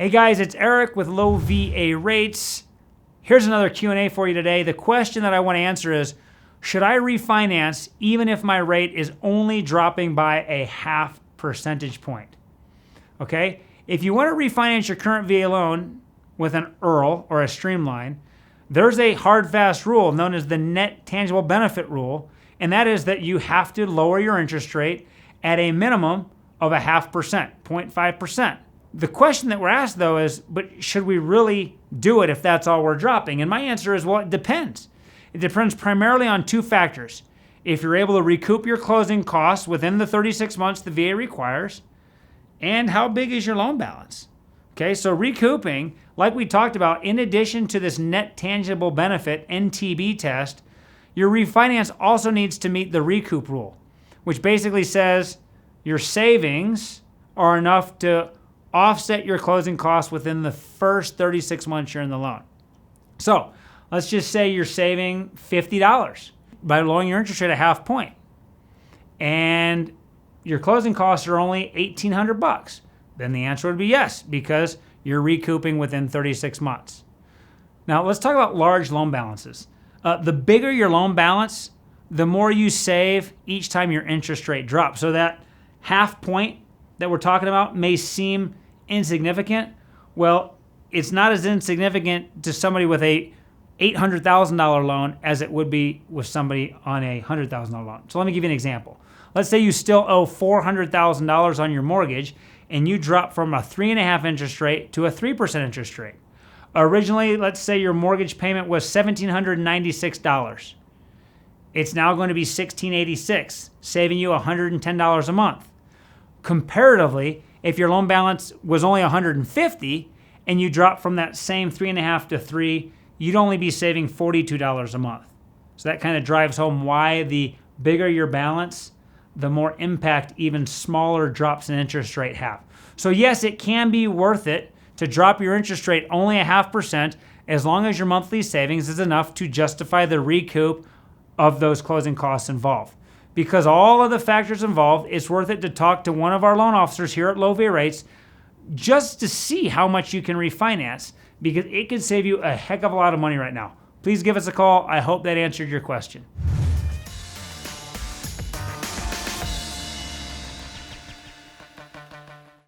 Hey guys, it's Eric with Low VA Rates. Here's another Q&A for you today. The question that I want to answer is, should I refinance even if my rate is only dropping by a 0.5 percentage point? Okay, if you want to refinance your current VA loan with an IRRRL or a streamline, there's a hard, fast rule known as the net tangible benefit rule, and that is that you have to lower your interest rate at a minimum of a 0.5%, 0.5%. The question that we're asked though is, but should we really do it if that's all we're dropping? And my answer is, well, it depends. It depends primarily on two factors. If you're able to recoup your closing costs within the 36 months the VA requires, and how big is your loan balance? Okay, so recouping, like we talked about, in addition to this net tangible benefit NTB test, your refinance also needs to meet the Recoup Rule, which basically says your savings are enough to offset your closing costs within the first 36 months you're in the loan. So let's just say you're saving $50 by lowering your interest rate a 0.5 point, and your closing costs are only $1,800. Then the answer would be yes, because you're recouping within 36 months. Now let's talk about large loan balances. The bigger your loan balance, the more you save each time your interest rate drops. So that 0.5 point that we're talking about may seem insignificant. Well, it's not as insignificant to somebody with a $800,000 loan as it would be with somebody on a $100,000 loan. So let me give you an example. Let's say you still owe $400,000 on your mortgage and you drop from a 3.5% interest rate to a 3% interest rate. Originally, let's say your mortgage payment was $1,796. It's now going to be $1,686, saving you $110 a month. Comparatively, if your loan balance was only $150 and you drop from that same 3.5% to 3%, you'd only be saving $42 a month. So that kind of drives home why the bigger your balance, the more impact even smaller drops in interest rate have. So yes, it can be worth it to drop your interest rate only a 0.5% as long as your monthly savings is enough to justify the recoup of those closing costs involved. Because all of the factors involved, it's worth it to talk to one of our loan officers here at Low VA Rates just to see how much you can refinance, because it could save you a heck of a lot of money right now. Please give us a call. I hope that answered your question.